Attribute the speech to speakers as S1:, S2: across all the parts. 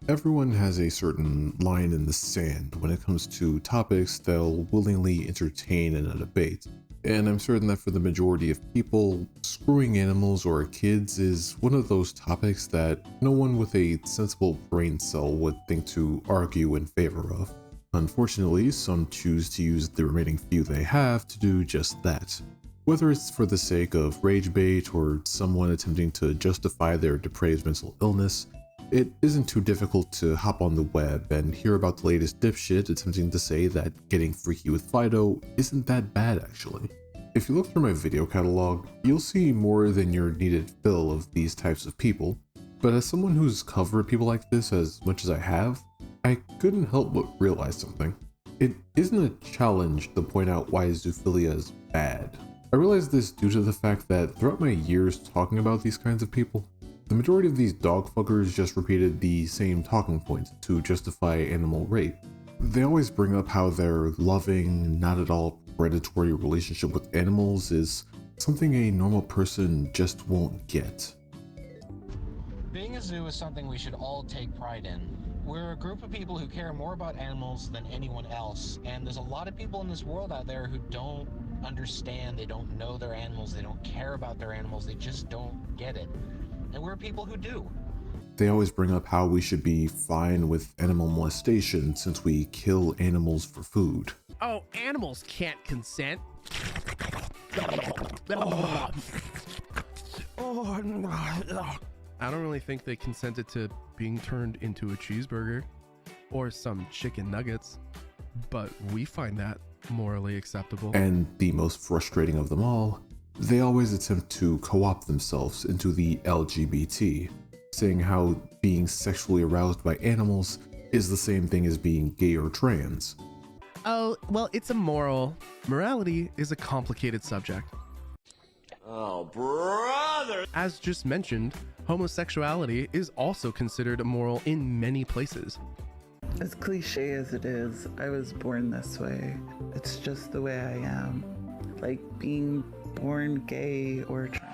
S1: Everyone has a certain line in the sand when it comes to topics they'll willingly entertain in a debate. And I'm certain that for the majority of people, screwing animals or kids is one of those topics that no one with a sensible brain cell would think to argue in favor of. Unfortunately, some choose to use the remaining few they have to do just that. Whether it's for the sake of rage bait or someone attempting to justify their depraved mental illness, it isn't too difficult to hop on the web and hear about the latest dipshit attempting to say that getting freaky with Fido isn't that bad actually. If you look through my video catalog, you'll see more than your needed fill of these types of people, but as someone who's covered people like this as much as I have, I couldn't help but realize something. It isn't a challenge to point out why zoophilia is bad. I realize this due to the fact that throughout my years talking about these kinds of people, the majority of these dog fuckers just repeated the same talking points to justify animal rape. They always bring up how their loving, not at all predatory relationship with animals is something a normal person just won't get.
S2: Being a zoo is something we should all take pride in. We're a group of people who care more about animals than anyone else, and there's a lot of people in this world out there who don't understand, they don't know their animals, they don't care about their animals, they just don't get it. And we're people who do.
S1: They always bring up how we should be fine with animal molestation since we kill animals for food.
S3: Oh, animals can't consent. I don't really think they consented to being turned into a cheeseburger or some chicken nuggets, but we find that morally acceptable.
S1: And the most frustrating of them all, they always attempt to co-opt themselves into the LGBT, saying how being sexually aroused by animals is the same thing as being gay or trans.
S3: Oh, well, it's immoral. Morality is a complicated subject.
S4: Oh, brother!
S3: As just mentioned, homosexuality is also considered immoral in many places.
S5: As cliche as it is, I was born this way. It's just the way I am. Like being born gay or trans.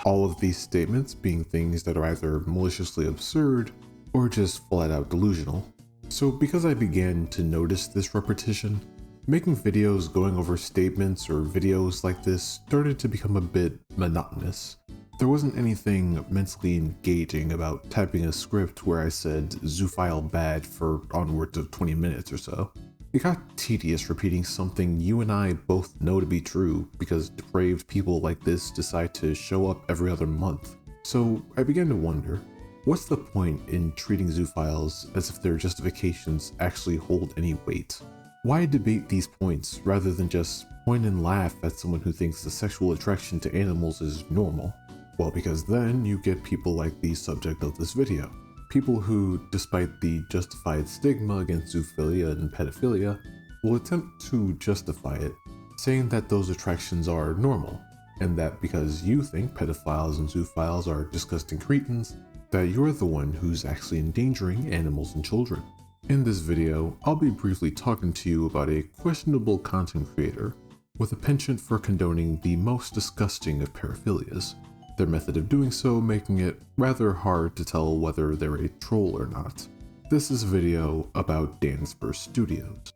S1: All of these statements being things that are either maliciously absurd or just flat out delusional. So because I began to notice this repetition, making videos going over statements or videos like this started to become a bit monotonous. There wasn't anything mentally engaging about typing a script where I said zoophile bad for onwards of 20 minutes or so. It got tedious repeating something you and I both know to be true because depraved people like this decide to show up every other month. So I began to wonder, what's the point in treating zoophiles as if their justifications actually hold any weight? Why debate these points rather than just point and laugh at someone who thinks the sexual attraction to animals is normal? Well, because then you get people like the subject of this video. People who, despite the justified stigma against zoophilia and pedophilia, will attempt to justify it, saying that those attractions are normal, and that because you think pedophiles and zoophiles are disgusting cretins, that you're the one who's actually endangering animals and children. In this video, I'll be briefly talking to you about a questionable content creator with a penchant for condoning the most disgusting of paraphilias, their method of doing so making it rather hard to tell whether they're a troll or not. This is a video about Dansburst Studios.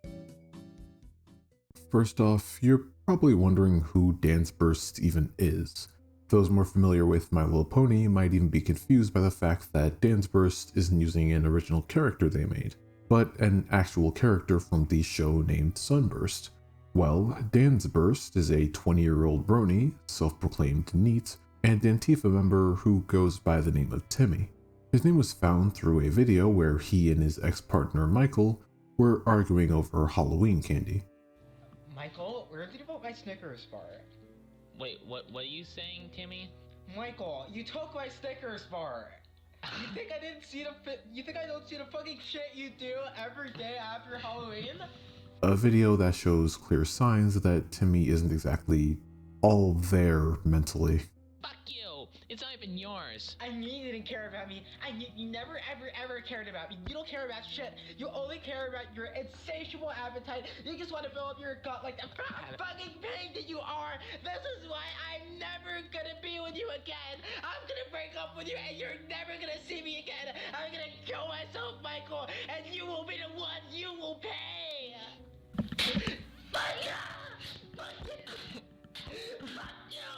S1: First off, you're probably wondering who Dansburst even is. Those more familiar with My Little Pony might even be confused by the fact that Dansburst isn't using an original character they made, but an actual character from the show named Sunburst. Well, Dansburst is a 20-year-old brony, self-proclaimed neat, and Antifa member who goes by the name of Timmy. His name was found through a video where he and his ex-partner Michael were arguing over Halloween candy.
S6: Michael, where did you put my Snickers bar?
S7: Wait, what are you saying, Timmy?
S6: Michael, you took my Snickers bar. You think I didn't see you think I don't see the fucking shit you do every day after Halloween?
S1: A video that shows clear signs that Timmy isn't exactly all there mentally.
S7: Fuck you! It's not even yours.
S6: I knew you didn't care about me. I knew you never ever cared about me. You don't care about shit. You only care about your insatiable appetite. You just want to fill up your gut like the fucking pig that you are. This is why I'm never gonna be with you again. I'm gonna break up with you and you're never gonna see me again. I'm gonna kill myself, Michael, and you will be the one. You will pay. Fuck you! Fuck you! Fuck you!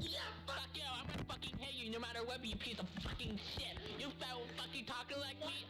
S7: Yeah, fuck you! I'm gonna fucking hate you no matter what, you piece of fucking shit! You foul fucking talking like me!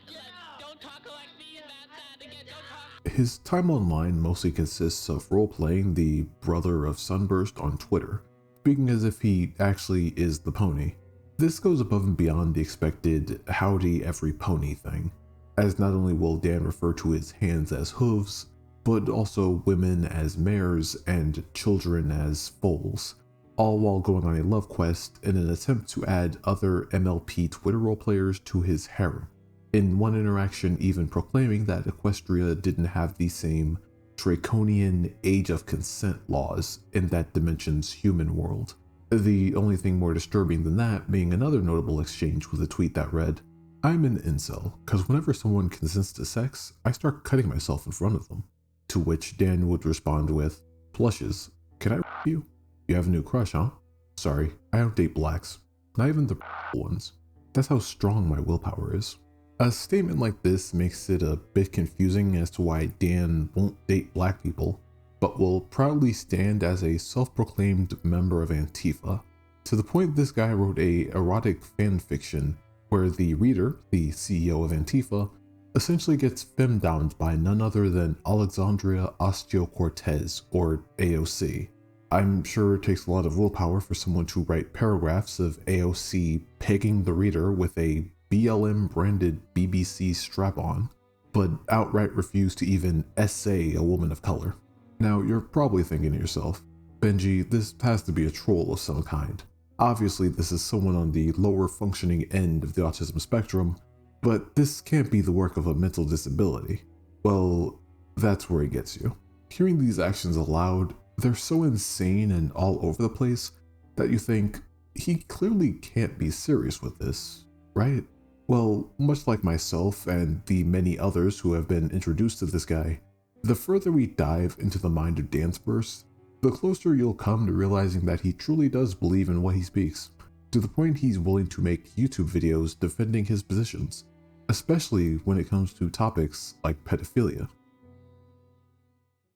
S7: Don't talk like me! That again, don't talk!
S1: His time online mostly consists of role-playing the brother of Sunburst on Twitter, speaking as if he actually is the pony. This goes above and beyond the expected howdy every pony thing, as not only will Dan refer to his hands as hooves, but also women as mares and children as foals, all while going on a love quest in an attempt to add other MLP Twitter roleplayers to his harem. In one interaction even proclaiming that Equestria didn't have the same draconian age of consent laws in that dimension's human world. The only thing more disturbing than that being another notable exchange with a tweet that read, "I'm an incel, cause whenever someone consents to sex, I start cutting myself in front of them." To which Dan would respond with, "Plushes, can I rap you? You have a new crush, huh? Sorry, I don't date blacks. Not even the ones. That's how strong my willpower is." A statement like this makes it a bit confusing as to why Dan won't date black people, but will proudly stand as a self-proclaimed member of Antifa, to the point this guy wrote a erotic fanfiction where the reader, the CEO of Antifa, essentially gets femdomed by none other than Alexandria Ocasio-Cortez, or AOC. I'm sure it takes a lot of willpower for someone to write paragraphs of AOC pegging the reader with a BLM branded BBC strap-on, but outright refuse to even essay a woman of color. Now, you're probably thinking to yourself, Benji, this has to be a troll of some kind. Obviously, this is someone on the lower functioning end of the autism spectrum, but this can't be the work of a mental disability. Well, that's where he gets you. Hearing these actions aloud, they're so insane and all over the place that you think, he clearly can't be serious with this, right? Well, much like myself and the many others who have been introduced to this guy, the further we dive into the mind of Dansburst, the closer you'll come to realizing that he truly does believe in what he speaks, to the point he's willing to make YouTube videos defending his positions, especially when it comes to topics like pedophilia.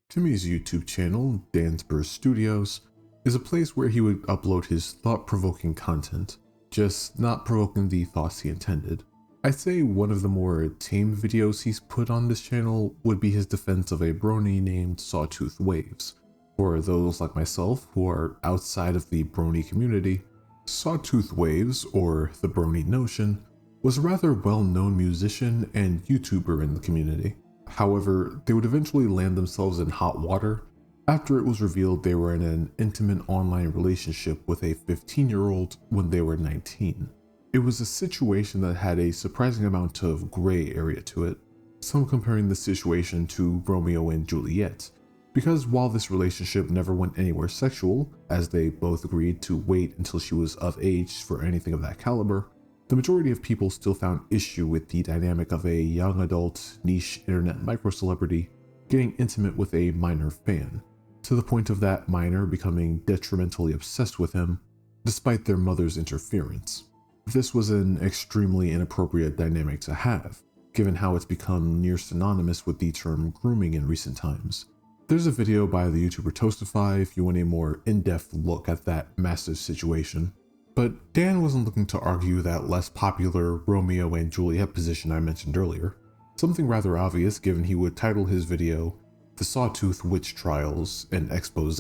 S1: Timmy's YouTube channel, Dansburst Studios, is a place where he would upload his thought-provoking content, just not provoking the thoughts he intended. I'd say one of the more tame videos he's put on this channel would be his defense of a brony named Sawtooth Waves. For those like myself who are outside of the brony community, Sawtooth Waves, or the Brony Notion, was a rather well-known musician and YouTuber in the community. However, they would eventually land themselves in hot water after it was revealed they were in an intimate online relationship with a 15-year-old when they were 19. It was a situation that had a surprising amount of gray area to it, some comparing the situation to Romeo and Juliet, because while this relationship never went anywhere sexual, as they both agreed to wait until she was of age for anything of that caliber, the majority of people still found issue with the dynamic of a young adult, niche internet micro-celebrity getting intimate with a minor fan, to the point of that minor becoming detrimentally obsessed with him, despite their mother's interference. This was an extremely inappropriate dynamic to have, given how it's become near synonymous with the term grooming in recent times. There's a video by the YouTuber Toastify if you want a more in-depth look at that massive situation. But Dan wasn't looking to argue that less popular Romeo and Juliet position I mentioned earlier, something rather obvious given he would title his video The Sawtooth Witch Trials, an expose.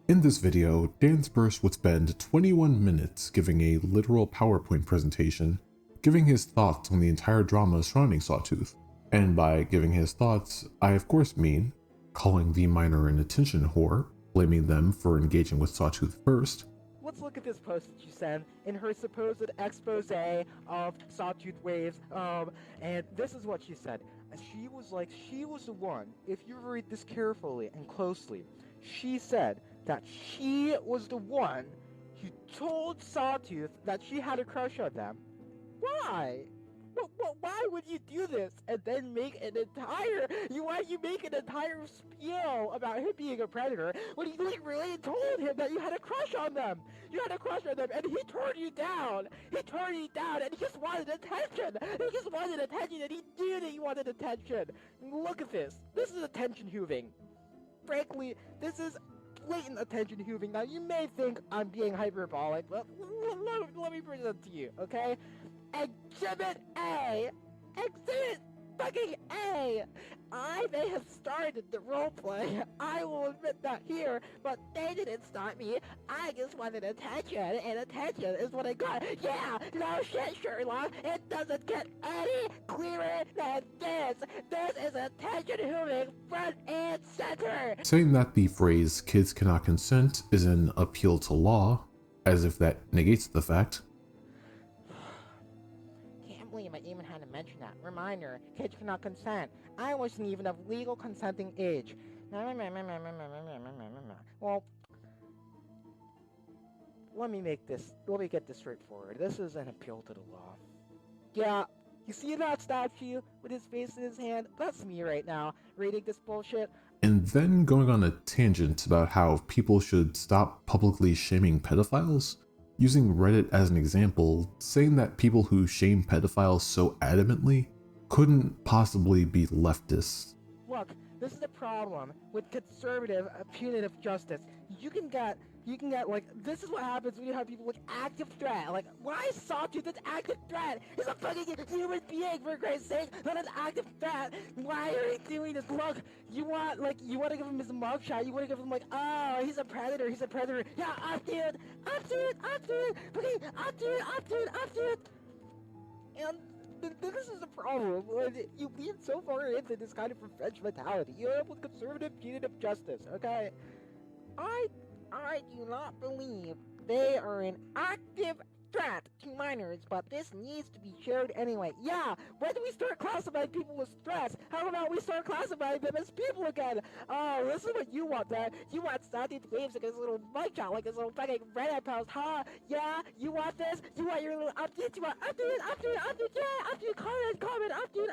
S1: In this video, Dansburst would spend 21 minutes giving a literal PowerPoint presentation, giving his thoughts on the entire drama surrounding Sawtooth. And by giving his thoughts, I of course mean calling the minor an attention whore, blaming them for engaging with Sawtooth first.
S8: Let's look at this post that you sent in her supposed expose of Sawtooth Waves, and this is what she said. She was the one, if you read this carefully and closely, she said that she was the one who told Sawtooth that she had a crush on them. Why? Why would you do this? And then make an entire, why you make an entire spiel about him being a predator when you literally told him that you had a crush on them? You had a crush on them, and he turned you down. He turned you down, and he just wanted attention. He just wanted attention, and he knew that you wanted attention. Look at this. This is attention hooving. Frankly, this is blatant attention hooving. Now, you may think I'm being hyperbolic, but let me present to you, okay? Exhibit A! Exhibit fucking A! I may have started the roleplay, I will admit that here, but they didn't start me. I just wanted attention, and attention is what I got. Yeah! No shit, Sherlock! It doesn't get any clearer than this! This is attention hooving front and center!
S1: Saying that the phrase kids cannot consent is an appeal to law, as if that negates the fact.
S8: Can't believe I even had to mention that. Reminder, kids cannot consent. I wasn't even of legal consenting age. Well, let me get this straightforward. This is an appeal to the law. Yeah, you see that statue with his face in his hand? That's me right now, reading this bullshit.
S1: And then going on a tangent about how people should stop publicly shaming pedophiles, using Reddit as an example, saying that people who shame pedophiles so adamantly couldn't possibly be leftists.
S8: Look, this is the problem with conservative punitive justice. You can get like, this is what happens when you have people with active threat. Like, why is Sawtooth an active threat? He's a fucking human being, for Christ's sake, not an active threat. Why are you doing this? Look, you want to give him his mugshot. You want to give him like, oh, he's a predator. Yeah, I'm dude. Okay, I'm dude. And this is the problem. You lean so far into this kind of revenge mentality. You end up with conservative punitive justice, okay? I do not believe they are an active threat to minors, but this needs to be shared anyway. Yeah, when do we start classifying people with threats? How about we start classifying them as people again? Oh, this is what you want, Dad. You want sawtooth waves like his little mugshot, like his little fucking Reddit post, huh? Yeah, you want this? You want your little updates? You want update, yeah, update, comment, update.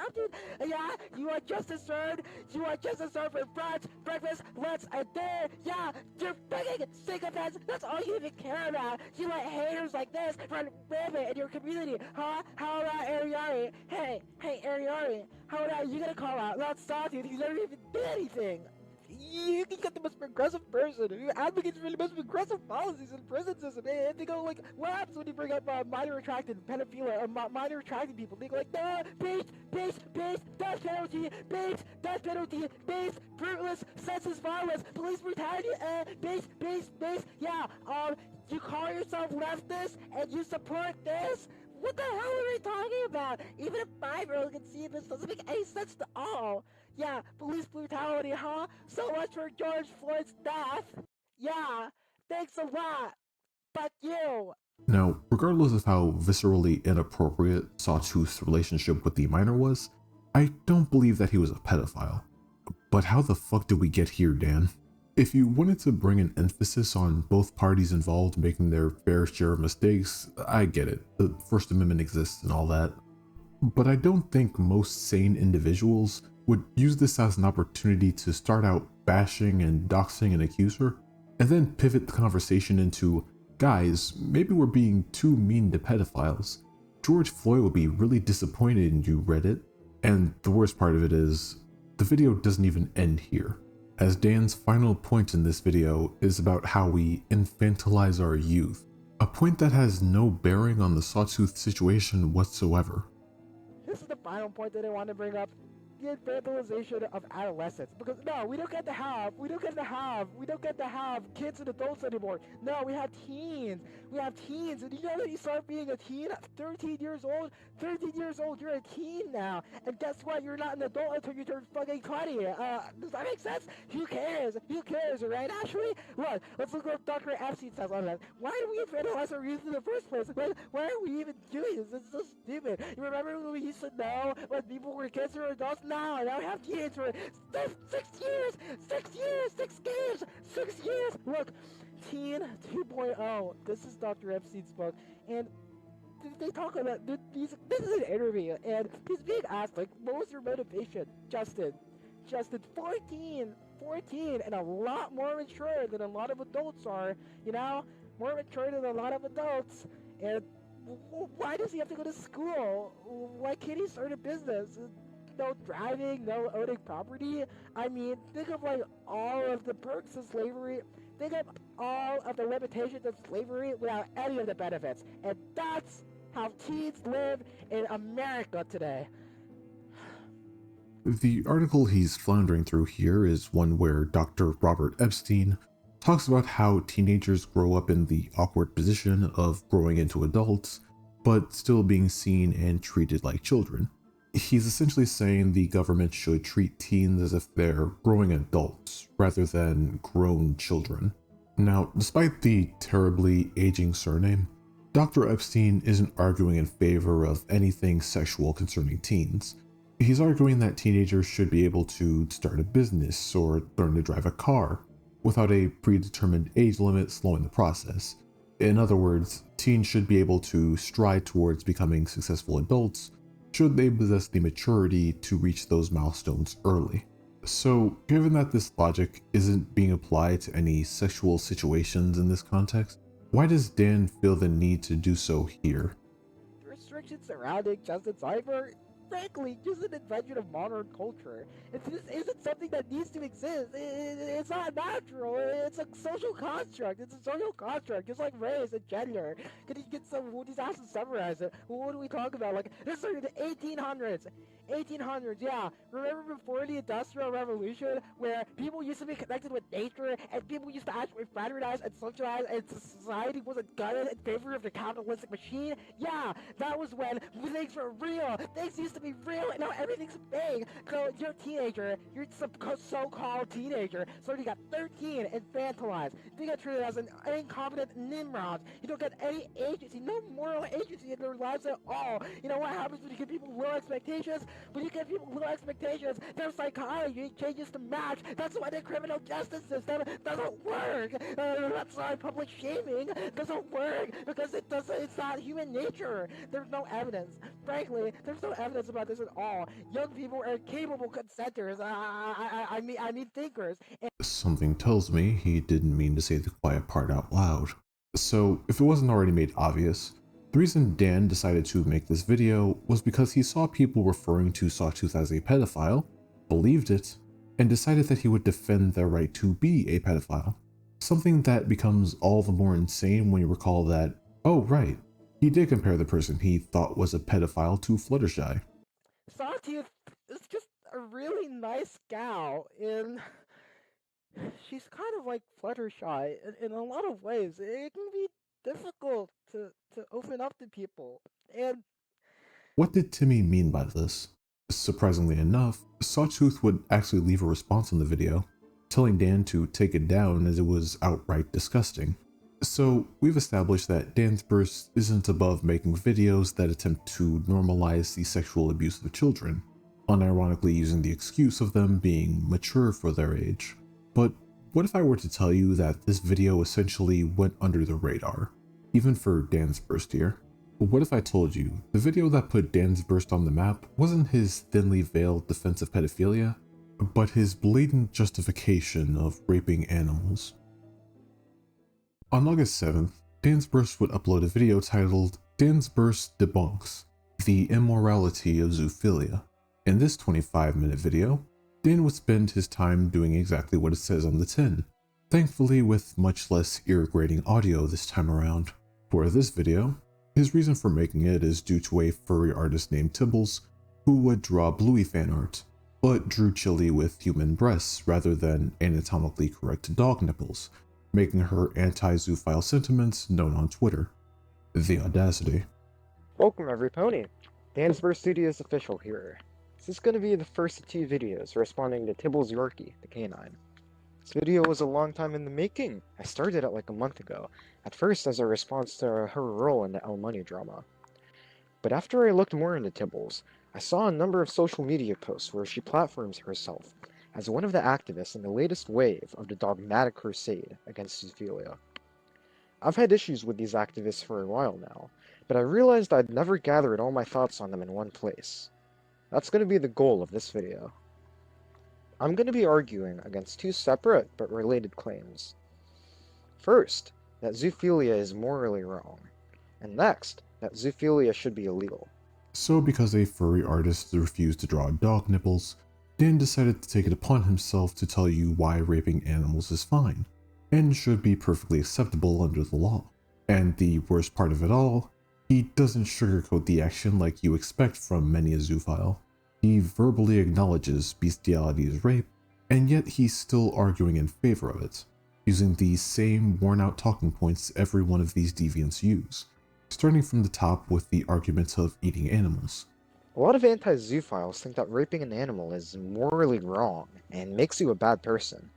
S8: Yeah, you want justice served? You want justice served for brunch, breakfast, lunch, and dinner? Yeah, you're fucking sycophants. That's all you even care about. You want haters like this run rampant in your community, huh? How about Ariari? Hey, Ariari, how about you gonna call out that Sawtooth? He's never even did anything. You can get the most progressive person who advocates for the most progressive policies in the prison system. And they go like, what happens when you bring up minor attracted pedophilia or minor attracted people? They go like, no, base, death penalty, base, fruitless, senseless violence, police brutality, base, yeah, you call yourself leftist and you support this? What the hell are we talking about? Even a 5-year-old can see this doesn't make any sense at all. Yeah, police brutality, huh? So much for George Floyd's death. Yeah, thanks a lot. Fuck you.
S1: Now, regardless of how viscerally inappropriate Sawtooth's relationship with the minor was, I don't believe that he was a pedophile. But how the fuck did we get here, Dan? If you wanted to bring an emphasis on both parties involved making their fair share of mistakes, I get it. The First Amendment exists and all that. But I don't think most sane individuals would use this as an opportunity to start out bashing and doxing an accuser, and then pivot the conversation into, guys, maybe we're being too mean to pedophiles. George Floyd would be really disappointed in you, Reddit. And the worst part of it is, the video doesn't even end here, as Dan's final point in this video is about how we infantilize our youth, a point that has no bearing on the Sawtooth situation whatsoever.
S8: This is the final point that I want to bring up. The infantilization of adolescents, because no, we don't get to have kids and adults anymore. No, we have teens, and you know that you start being a teen at 13 years old, you're a teen now, and guess what, you're not an adult until you turn fucking 20. Does that make sense? Who cares, right? Actually, look, let's look what Dr. Epstein says on that. Why do we infantilize our youth in the first place? Why are we even doing this? It's so stupid. You remember when we used to know when people were kids or adults? Now we have teens for 6 years, 6 years. Look, Teen 2.0. This is Dr. Epstein's book, and they talk about this is an interview, and he's being asked, like, what was your motivation, Justin? Justin, 14, and a lot more mature than a lot of adults are, you know? More mature than a lot of adults. And why does he have to go to school? Why can't he start a business? No driving, no owning property. I mean, think of like all of the perks of slavery. Think of all of the limitations of slavery without any of the benefits. And that's how teens live in America today.
S1: The article he's floundering through here is one where Dr. Robert Epstein talks about how teenagers grow up in the awkward position of growing into adults, but still being seen and treated like children. He's essentially saying the government should treat teens as if they're growing adults rather than grown children. Now, despite the terribly aging surname, Dr. Epstein isn't arguing in favor of anything sexual concerning teens. He's arguing that teenagers should be able to start a business or learn to drive a car without a predetermined age limit slowing the process. In other words, teens should be able to stride towards becoming successful adults should they possess the maturity to reach those milestones early. So, given that this logic isn't being applied to any sexual situations in this context, why does Dan feel the need to do so here?
S8: Restrictions surrounding Justin Cyber, frankly, just an invention of modern culture. It just isn't something that needs to exist. It's not natural. It's a social construct. It's a social construct, just like race and gender. Can you get some? We'll just have to summarize it. What do we talk about? Like, this started in the 1800s. 1800s, yeah. Remember before the Industrial Revolution, where people used to be connected with nature, and people used to actually fraternize and socialize, and society wasn't gutted in favor of the capitalistic machine? Yeah, that was when things were real. Things used to be real, and now everything's fake. So you're a teenager, you're some so-called teenager, so you got 13 infantilized. You get treated as an incompetent Nimrod. You don't get any agency, no moral agency in their lives at all. You know what happens when you give people low expectations? When you give people low expectations, their psychology changes to match. That's why the criminal justice system doesn't work. That's why public shaming doesn't work, because it's not human nature. There's no evidence. Frankly, there's no evidence about this at all. Young people are capable consenters. I mean thinkers.
S1: Something tells me he didn't mean to say the quiet part out loud. So, if it wasn't already made obvious, the reason Dan decided to make this video was because he saw people referring to Sawtooth as a pedophile, believed it, and decided that he would defend their right to be a pedophile. Something that becomes all the more insane when you recall that, oh right, he did compare the person he thought was a pedophile to Fluttershy.
S8: Sawtooth is just a really nice gal, and she's kind of like Fluttershy in a lot of ways. It can be difficult to open up to people. And
S1: what did Timmy mean by this? Surprisingly enough, Sawtooth would actually leave a response in the video, telling Dan to take it down as it was outright disgusting. So we've established that Dansburst isn't above making videos that attempt to normalize the sexual abuse of children, unironically using the excuse of them being mature for their age. But what if I were to tell you that this video essentially went under the radar, even for Dansburst here? What if I told you the video that put Dansburst on the map wasn't his thinly veiled defense of pedophilia, but his blatant justification of raping animals? On August 7th, Dansburst would upload a video titled Dansburst Debunks, The Immorality of Zoophilia. In this 25-minute video, Dan would spend his time doing exactly what it says on the tin, thankfully with much less ear-grating audio this time around. For this video, his reason for making it is due to a furry artist named Tibbles, who would draw Bluey fan art, but drew Chili with human breasts rather than anatomically correct dog nipples, making her anti-zoophile sentiments known on Twitter. The audacity.
S8: welcome every pony. Dansburst Studios official here. This is going to be the first of 2 videos responding to Tibbles Yorkie, the canine. This video was a long time in the making. I started it like a month ago, at first as a response to her role in the El Money drama. But after I looked more into Tibbles, I saw a number of social media posts where she platforms herself as one of the activists in the latest wave of the dogmatic crusade against zoophilia. I've had issues with these activists for a while now, but I realized I'd never gathered all my thoughts on them in one place. That's going to be the goal of this video. I'm going to be arguing against two separate but related claims. First, that zoophilia is morally wrong, and next, that zoophilia should be illegal.
S1: So because a furry artist refused to draw dog nipples, Dan decided to take it upon himself to tell you why raping animals is fine, and should be perfectly acceptable under the law. And the worst part of it all, he doesn't sugarcoat the action like you expect from many a zoophile. He verbally acknowledges bestiality is rape, and yet he's still arguing in favor of it, using the same worn-out talking points every one of these deviants use, starting from the top with the argument of eating animals.
S8: A lot of anti-zoophiles think that raping an animal is morally wrong and makes you a bad person.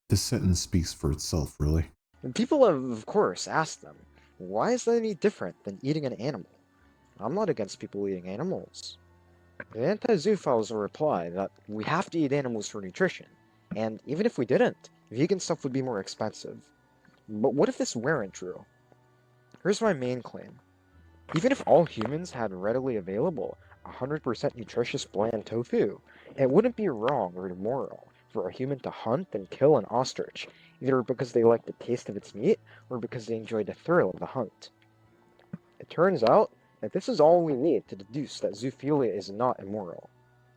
S1: This sentence speaks for itself, really.
S8: And people have, of course, asked them, why is that any different than eating an animal? I'm not against people eating animals. The anti-zoophiles will reply that we have to eat animals for nutrition, and even if we didn't, vegan stuff would be more expensive. But what if this weren't true? Here's my main claim. Even if all humans had readily available 100% nutritious bland tofu, it wouldn't be wrong or immoral for a human to hunt and kill an ostrich, either because they like the taste of its meat or because they enjoy the thrill of the hunt. It turns out that this is all we need to deduce that zoophilia is not immoral.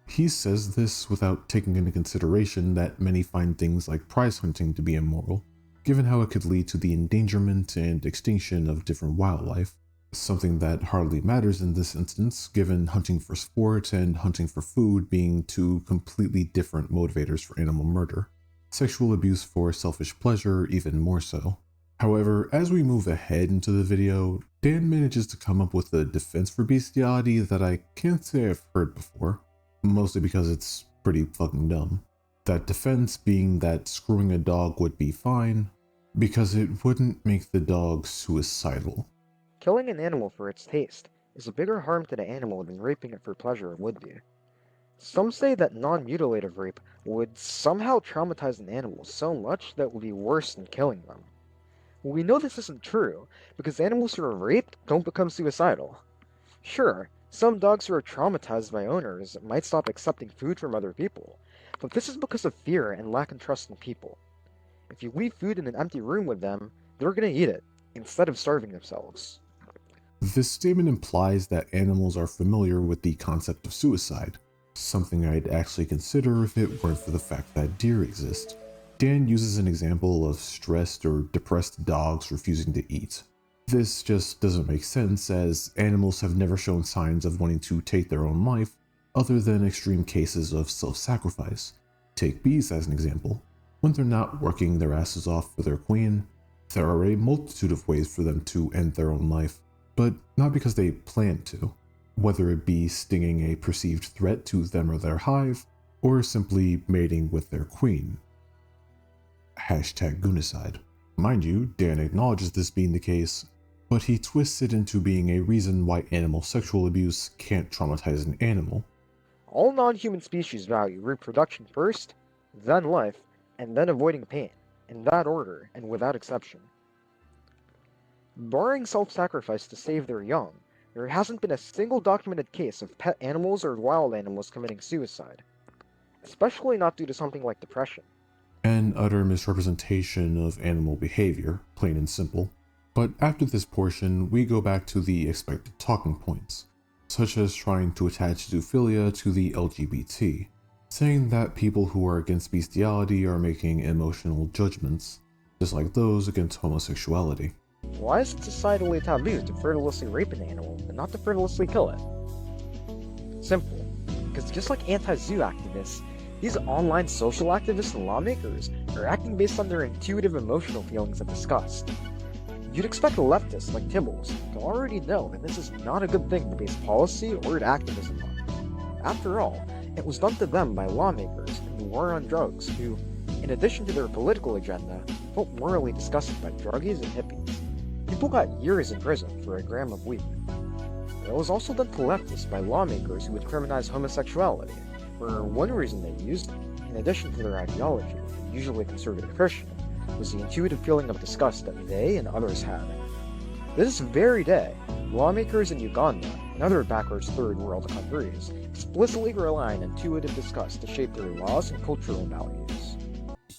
S1: He says this without taking into consideration that many find things like prize hunting to be immoral, given how it could lead to the endangerment and extinction of different wildlife, something that hardly matters in this instance, given hunting for sport and hunting for food being two completely different motivators for animal murder. Sexual abuse for selfish pleasure even more so. However, as we move ahead into the video, Dan manages to come up with a defense for bestiality that I can't say I've heard before, mostly because it's pretty fucking dumb. That defense being that screwing a dog would be fine, because it wouldn't make the dog suicidal.
S8: Killing an animal for its taste is a bigger harm to the animal than raping it for pleasure would be. Some say that non-mutilative rape would somehow traumatize an animal so much that it would be worse than killing them. We know this isn't true, because animals who are raped don't become suicidal. Sure, some dogs who are traumatized by owners might stop accepting food from other people, but this is because of fear and lack of trust in people. If you leave food in an empty room with them, they're gonna eat it, instead of starving themselves.
S1: This statement implies that animals are familiar with the concept of suicide, something I'd actually consider if it weren't for the fact that deer exist. Dan uses an example of stressed or depressed dogs refusing to eat. This just doesn't make sense, as animals have never shown signs of wanting to take their own life, other than extreme cases of self-sacrifice. Take bees as an example. When they're not working their asses off for their queen, there are a multitude of ways for them to end their own life, but not because they plan to, whether it be stinging a perceived threat to them or their hive, or simply mating with their queen. #Gunacide. Mind you, Dan acknowledges this being the case, but he twists it into being a reason why animal sexual abuse can't traumatize an animal.
S8: All non-human species value reproduction first, then life, and then avoiding pain, in that order and without exception. Barring self-sacrifice to save their young, there hasn't been a single documented case of pet animals or wild animals committing suicide, especially not due to something like depression.
S1: An utter misrepresentation of animal behavior, plain and simple. But after this portion, we go back to the expected talking points, such as trying to attach zoophilia to the LGBT, saying that people who are against bestiality are making emotional judgments, just like those against homosexuality.
S8: Why is it societally taboo to frivolously rape an animal, but not to frivolously kill it? Simple. Because just like anti-zoo activists, these online social activists and lawmakers are acting based on their intuitive emotional feelings of disgust. You'd expect leftists like Tibbles to already know that this is not a good thing to base policy or activism on. After all, it was done to them by lawmakers in the war on drugs who, in addition to their political agenda, felt morally disgusted by druggies and hippies. People got years in prison for a gram of weed. It was also done to leftists by lawmakers who would criminalize homosexuality, for one reason they used, in addition to their ideology, usually conservative Christian, was the intuitive feeling of disgust that they and others had This very day, lawmakers in Uganda and other backwards third world countries explicitly rely on intuitive disgust to shape their laws and cultural values.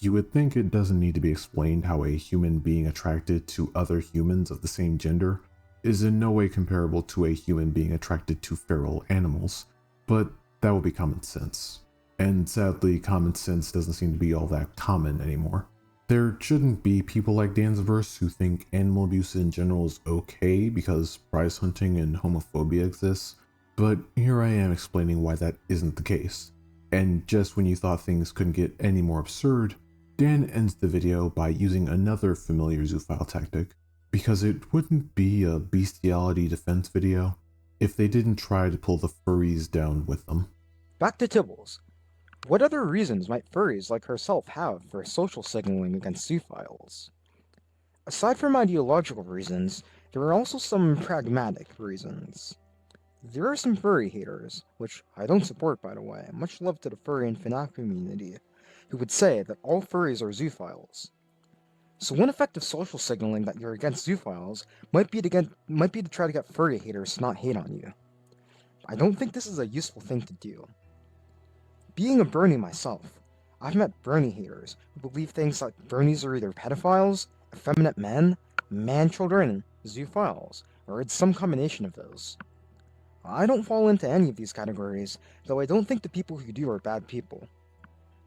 S1: You would think it doesn't need to be explained how a human being attracted to other humans of the same gender is in no way comparable to a human being attracted to feral animals, but that would be common sense. And sadly, common sense doesn't seem to be all that common anymore. There shouldn't be people like Dansburst who think animal abuse in general is okay because prize hunting and homophobia exists, but here I am explaining why that isn't the case. And just when you thought things couldn't get any more absurd, Dan ends the video by using another familiar zoophile tactic, because it wouldn't be a bestiality defense video if they didn't try to pull the furries down with them.
S8: Back to Tibbles. What other reasons might furries like herself have for social signaling against zoophiles? Aside from ideological reasons, there are also some pragmatic reasons. There are some furry haters, which I don't support by the way, much love to the furry and FNAF community, who would say that all furries are zoophiles. So one effect of social signaling that you're against zoophiles might be to try to get furry haters to not hate on you. I don't think this is a useful thing to do. Being a Bernie myself, I've met Bernie haters who believe things like Bernies are either pedophiles, effeminate men, man-children, zoophiles, or it's some combination of those. I don't fall into any of these categories, though I don't think the people who do are bad people.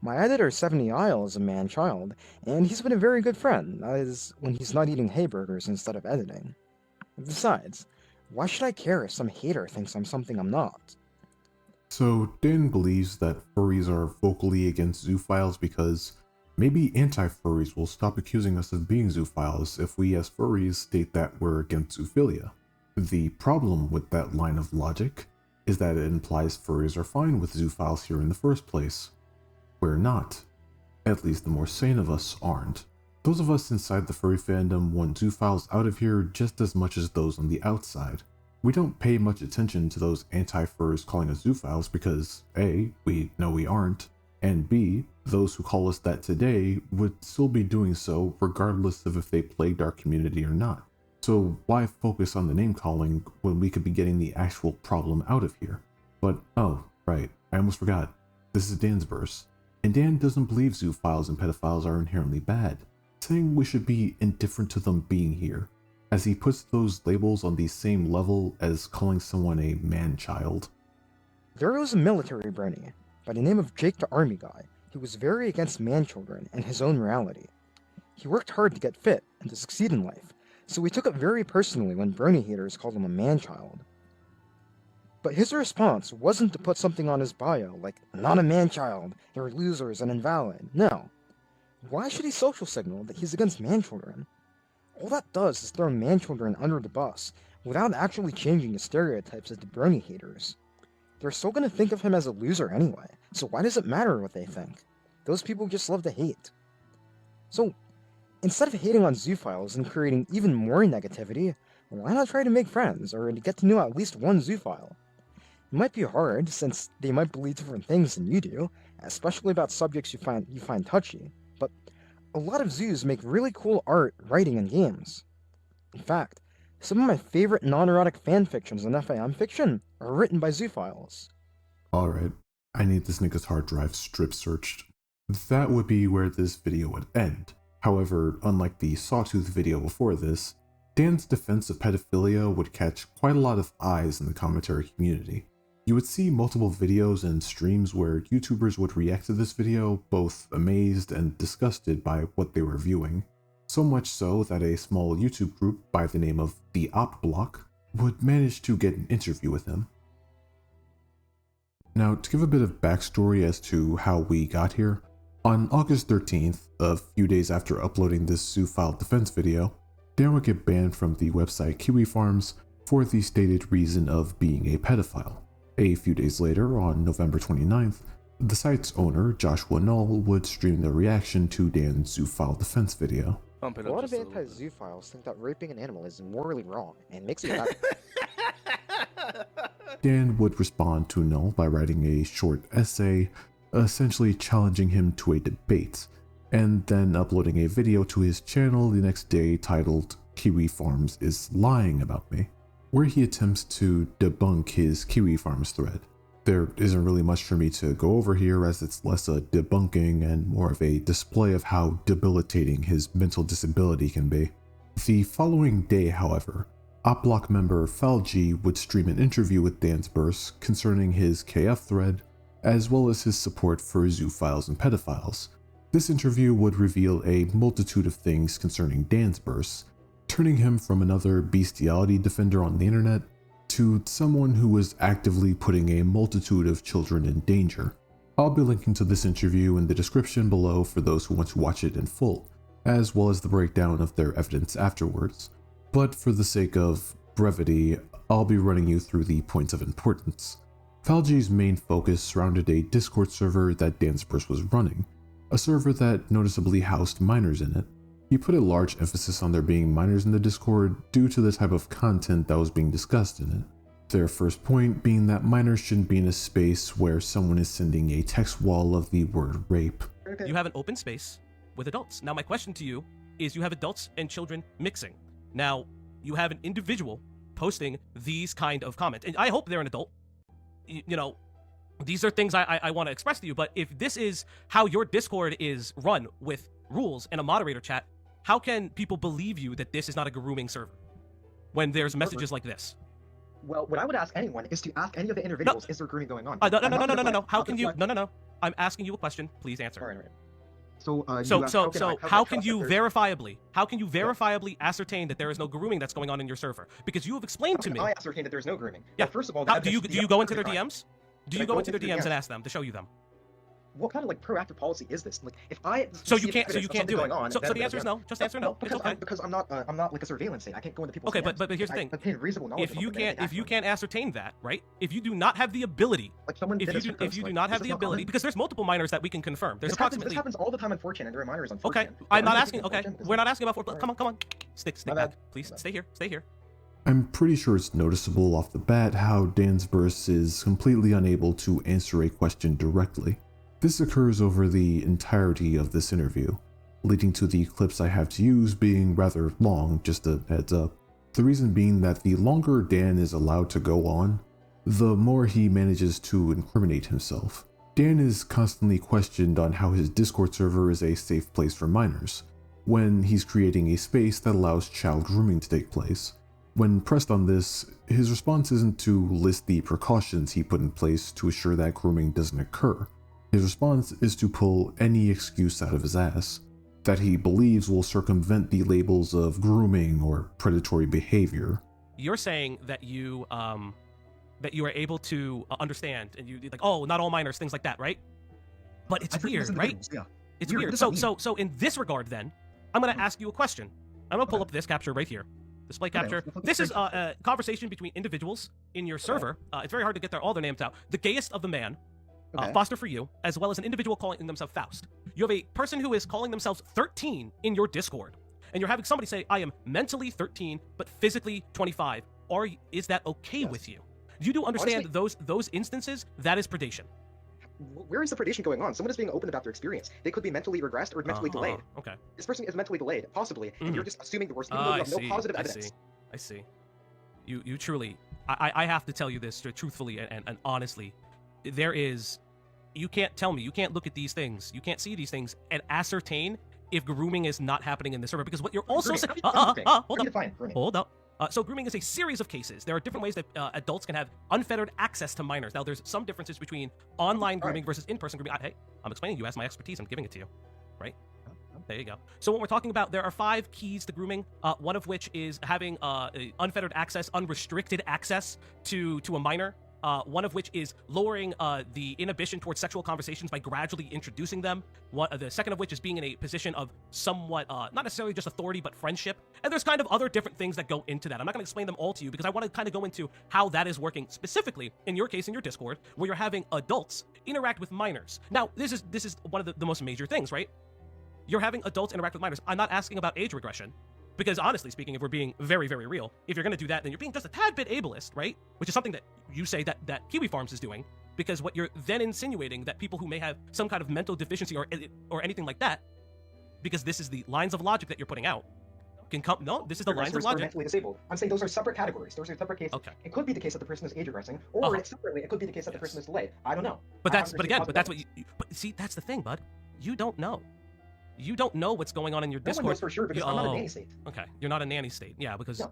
S8: My editor 70 Isle is a man-child, and he's been a very good friend, that is, when he's not eating hayburgers instead of editing. Besides, why should I care if some hater thinks I'm something I'm not?
S1: So Dan believes that furries are vocally against zoophiles because maybe anti-furries will stop accusing us of being zoophiles if we as furries state that we're against zoophilia. The problem with that line of logic is that it implies furries are fine with zoophiles here in the first place. We're not. At least the more sane of us aren't. Those of us inside the furry fandom want zoophiles out of here just as much as those on the outside. We don't pay much attention to those anti-furs calling us zoophiles because A, we know we aren't, and B, those who call us that today would still be doing so regardless of if they plagued our community or not. So why focus on the name calling when we could be getting the actual problem out of here? But oh, right, I almost forgot. This is Dansburst, and Dan doesn't believe zoophiles and pedophiles are inherently bad, saying we should be indifferent to them being here, as he puts those labels on the same level as calling someone a man-child.
S8: There was a military Bernie, by the name of Jake the Army Guy, who was very against man-children and his own morality. He worked hard to get fit and to succeed in life, so he took it very personally when Bernie haters called him a man-child. But his response wasn't to put something on his bio like, not a man-child, they're losers and invalid. No. Why should he social signal that he's against man-children? All that does is throw man-children under the bus, without actually changing the stereotypes of the Bernie haters. They're still gonna think of him as a loser anyway, so why does it matter what they think? Those people just love to hate. So, instead of hating on zoophiles and creating even more negativity, why not try to make friends, or to get to know at least one zoophile? It might be hard, since they might believe different things than you do, especially about subjects you find touchy, but a lot of zoos make really cool art, writing, and games. In fact, some of my favorite non-erotic fanfictions in FAM fiction are written by zoophiles.
S1: Alright, I need this nigga's hard drive strip searched. That would be where this video would end. However, unlike the sawtooth video before this, Dan's defense of pedophilia would catch quite a lot of eyes in the commentary community. You would see multiple videos and streams where YouTubers would react to this video, both amazed and disgusted by what they were viewing. So much so that a small YouTube group by the name of The Op Block would manage to get an interview with him. Now, to give a bit of backstory as to how we got here, on August 13th, a few days after uploading this zoophile defense video, Dan would get banned from the website Kiwi Farms for the stated reason of being a pedophile. A few days later, on November 29th, the site's owner, Joshua Null, would stream the reaction to Dan's zoophile defense video.
S8: A lot of anti-zoophiles think that raping an animal is morally wrong, and makes it happen.
S1: Dan would respond to Null by writing a short essay, essentially challenging him to a debate, and then uploading a video to his channel the next day titled, Kiwi Farms is lying about me, where he attempts to debunk his Kiwi Farms thread. There isn't really much for me to go over here, as it's less a debunking and more of a display of how debilitating his mental disability can be. The following day, however, OpBlock member Falgi would stream an interview with Dansburst concerning his KF thread, as well as his support for zoophiles and pedophiles. This interview would reveal a multitude of things concerning Dansburst, turning him from another bestiality defender on the internet to someone who was actively putting a multitude of children in danger. I'll be linking to this interview in the description below for those who want to watch it in full, as well as the breakdown of their evidence afterwards. But for the sake of brevity, I'll be running you through the points of importance. Falgi's main focus surrounded a Discord server that Dansburst was running, a server that noticeably housed minors in it. He put a large emphasis on there being minors in the Discord due to the type of content that was being discussed in it. Their first point being that minors shouldn't be in a space where someone is sending a text wall of the word rape.
S9: You have an open space with adults. Now my question to you is, you have adults and children mixing. Now you have an individual posting these kind of comments, and I hope they're an adult. You know, these are things I want to express to you, but if this is how your Discord is run with rules and a moderator chat, how can people believe you that this is not a grooming server when there's messages like this?
S8: Well, what I would ask anyone is to ask any of the individuals, is there grooming going on?
S9: No. How can you? No. I'm asking you a question. Please answer.
S8: All right. So,
S9: how can you verifiably ascertain that there is no grooming that's going on in your server? Because you have explained to me.
S8: I ascertain that there's no grooming.
S9: Yeah.
S8: Well, first of all,
S9: do you go into their DMs? Do you go into their DMs and ask them to show you them?
S8: What kind of like proactive policy is this? Like, if I
S9: so you can't do it.
S8: On,
S9: so the answer is no. Just answer no.
S8: Because I'm not like a surveillance state. I can't go into people's.
S9: Okay,
S8: DMs.
S9: but here's the thing.
S8: Reasonable knowledge
S9: if you can't ascertain that, right? If you do not have the ability,
S8: like someone
S9: if you do not have the ability, because there's multiple minors that we can confirm. There's approximately.
S8: This happens all the time on 4chan, and there are minors on 4chan.
S9: Okay, I'm not asking. Okay, we're not asking about 4chan. Come on. Stick back, please. Stay here.
S1: I'm pretty sure it's noticeable off the bat how Dansburst is completely unable to answer a question directly. This occurs over the entirety of this interview, leading to the clips I have to use being rather long, just a heads up. The reason being that the longer Dan is allowed to go on, the more he manages to incriminate himself. Dan is constantly questioned on how his Discord server is a safe place for minors, when he's creating a space that allows child grooming to take place. When pressed on this, his response isn't to list the precautions he put in place to assure that grooming doesn't occur. His response is to pull any excuse out of his ass that he believes will circumvent the labels of grooming or predatory behavior.
S9: You're saying that you are able to understand, and you like, oh, not all minors, things like that, right? But it's weird, right?
S8: Yeah.
S9: It's weird. So in this regard, then, I'm gonna ask you a question. I'm gonna pull up this capture right here. Display capture. This is a conversation between individuals in your server. It's very hard to get all their names out. The gayest of the man. Foster for you, as well as an individual calling themselves Faust. You have a person who is calling themselves 13 in your Discord, and you're having somebody say, I am mentally 13, but physically 25. Is that okay with you? You do understand those instances, that is predation.
S8: Where is the predation going on? Someone is being open about their experience. They could be mentally regressed or mentally delayed.
S9: Okay.
S8: This person is mentally delayed, possibly, and you're just assuming the worst, even though you have no positive evidence.
S9: I see. You truly, I have to tell you this truthfully and honestly. You can't tell me, you can't look at these things, you can't see these things and ascertain if grooming is not happening in the server, because what you're also saying, hold up. So grooming is a series of cases. There are different ways that adults can have unfettered access to minors. Now, there's some differences between online grooming versus in-person grooming. Hey, I'm explaining, you asked my expertise, I'm giving it to you, right? There you go. So when we're talking about, there are 5 keys to grooming, one of which is having unfettered access, unrestricted access to a minor. One of which is lowering the inhibition towards sexual conversations by gradually introducing them. The second of which is being in a position of somewhat, not necessarily just authority, but friendship. And there's kind of other different things that go into that. I'm not going to explain them all to you because I want to kind of go into how that is working specifically in your case in your Discord, where you're having adults interact with minors. Now, this is one of the most major things, right? You're having adults interact with minors. I'm not asking about age regression. Because honestly speaking, if we're being very, very real, if you're going to do that, then you're being just a tad bit ableist, right? Which is something that you say that Kiwi Farms is doing, because what you're then insinuating that people who may have some kind of mental deficiency or anything like that, because this is the lines of logic that you're putting out, can come. No, this is the lines of
S8: Aggressors or
S9: logic.
S8: mentally disabled. I'm saying those are separate categories. Those are separate cases.
S9: Okay.
S8: It could be the case that the person is age regressing, or separately, it could be the case that the person is delayed. I don't know.
S9: But that's what you. But see, that's the thing, bud. You don't know. You don't know what's going on in your
S8: No one
S9: Discord.
S8: knows for sure because I'm not a nanny state.
S9: Okay, you're not a nanny state. Yeah, because
S8: No.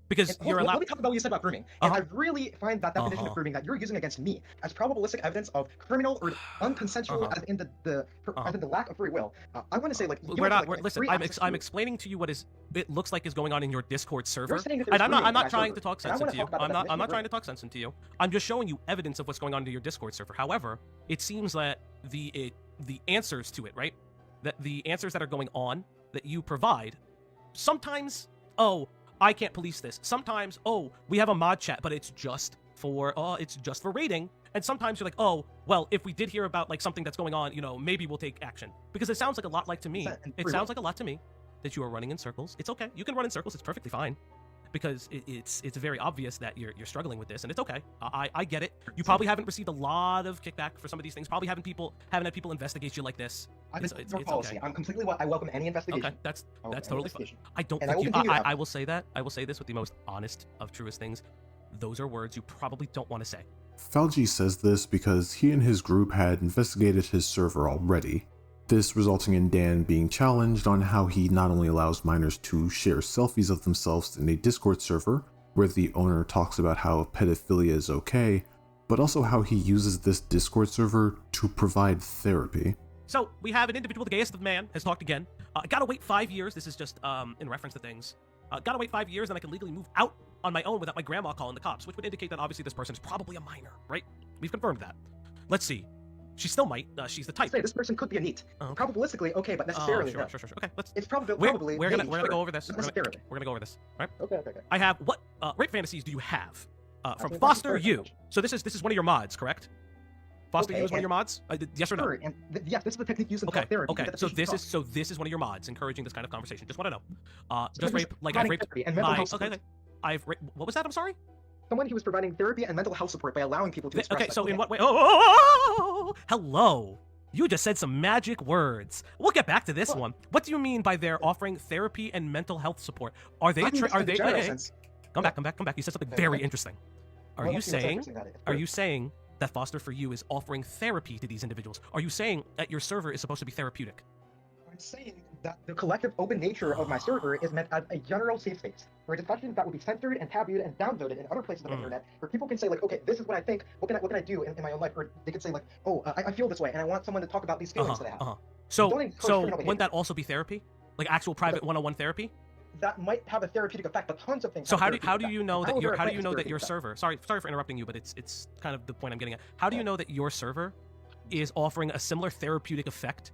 S9: because
S8: And
S9: you're
S8: let
S9: allowed.
S8: me talk about what you said about grooming. And I really find that definition of grooming that you're using against me as probabilistic evidence of criminal or unconsensual, as in the lack of free will. I want to say, like,
S9: Listen, I'm explaining to you what it looks like is going on in your Discord server,
S8: saying that
S9: and
S8: there's
S9: I'm not
S8: grooming
S9: trying
S8: in
S9: to
S8: that
S9: talk
S8: server.
S9: sense
S8: And I
S9: into you.
S8: wanna talk about the
S9: I'm not
S8: definition
S9: trying
S8: of
S9: to talk sense into you. I'm just showing you evidence of what's going on in your Discord server. However, it seems that the answers to it, right? That the answers that are going on that you provide, sometimes, I can't police this. Sometimes, we have a mod chat, but it's just for raiding. And sometimes you're like, well, if we did hear about like something that's going on, maybe we'll take action. Because it sounds like a lot like to me. It sounds like a lot to me that you are running in circles. It's okay. You can run in circles. It's perfectly fine. Because it's very obvious that you're struggling with this, and it's okay. I get it. You probably haven't received a lot of kickback for some of these things. Probably haven't had people investigate you like this.
S8: It's policy. Okay. I'm completely. I welcome any investigation.
S9: Okay, that's totally fine. I don't
S8: and
S9: think
S8: I
S9: will say that. I will say this with the most honest of truest things. Those are words you probably don't want to say.
S1: Falgi says this because he and his group had investigated his server already. This resulting in Dan being challenged on how he not only allows minors to share selfies of themselves in a Discord server, where the owner talks about how pedophilia is okay, but also how he uses this Discord server to provide therapy.
S9: So, we have an individual, the gayest of man, has talked again. Gotta wait 5 years, this is just in reference to things. Gotta wait 5 years and I can legally move out on my own without my grandma calling the cops, which would indicate that obviously this person is probably a minor, right? We've confirmed that. Let's see. She still might. She's the type.
S8: Say this person could be a NEET. Probabilistically, okay, but necessarily
S9: sure.
S8: no.
S9: Okay,
S8: it's probably.
S9: We're gonna go over this. We're gonna go over this. Right?
S8: Okay.
S9: I have what rape fantasies do you have? From Foster U. So this is one of your mods, correct? Foster U is one of your mods? Yes or no?
S8: Sure, and yes, this is the technique used in talk therapy.
S9: Okay. So this is one of your mods, encouraging this kind of conversation. Just want to know. Just rape, like I've raped.
S8: And mental health
S9: okay. What was that? I'm sorry.
S8: Someone who was providing therapy and mental health support by allowing people to express.
S9: Okay, so in what way? Hello. You just said some magic words. We'll get back to this one. What do you mean by they're offering therapy and mental health support? Are they? Come back. You said something very interesting. Are you saying that Foster for You is offering therapy to these individuals? Are you saying that your server is supposed to be therapeutic?
S8: I'm saying that the collective open nature of my server is meant as a general safe space for discussions that will be censored and tabooed and downvoted in other places on the internet, where people can say like, okay, this is what I think. What can I do in my own life? Or they could say like, I feel this way, and I want someone to talk about these feelings that I have.
S9: So wouldn't that also be therapy, like actual private one-on-one therapy?
S8: That might have a therapeutic effect, but tons of things.
S9: So how do you know that your server? Sorry for interrupting you, but it's kind of the point I'm getting at. How do you know that your server is offering a similar therapeutic effect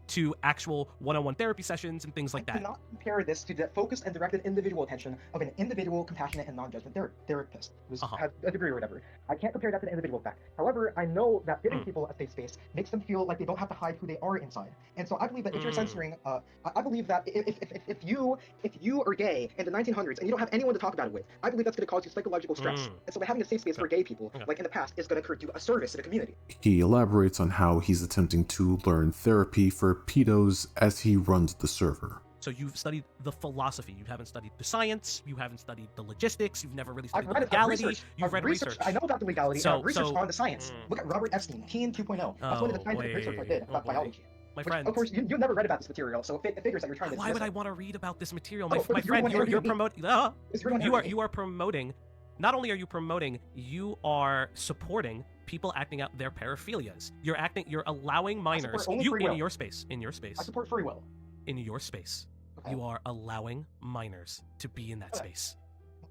S9: to actual one-on-one therapy sessions and things like that?
S8: I cannot compare this to the focused and directed individual attention of an individual, compassionate, and non-judgment therapist who has a degree or whatever. I can't compare that to the individual fact. However, I know that giving people a safe space makes them feel like they don't have to hide who they are inside. And so I believe that if you're censoring, I believe that if you are gay in the 1900s and you don't have anyone to talk about it with, I believe that's going to cause you psychological stress. And so by having a safe space for gay people, like in the past, is going to do a service to the community.
S1: He elaborates on how he's attempting to learn therapy for pedos as he runs the server.
S9: So you've studied the philosophy, you haven't studied the science, you haven't studied the logistics, you've never really studied the legality, you've read research.
S8: I know about the legality, and I've researched on the science. Look at Robert Epstein, Teen 2.0. That's one of the scientific research I did about biology.
S9: My friend.
S8: Of course, you never read about this material, so it figures that you're trying to.
S9: Why would I want to read about this material? My friend, you're promoting. You are promoting. Not only are you promoting, you are supporting people acting out their paraphilias. You're allowing minors. In your space.
S8: I support free will.
S9: In your space, you are allowing minors to be in that space.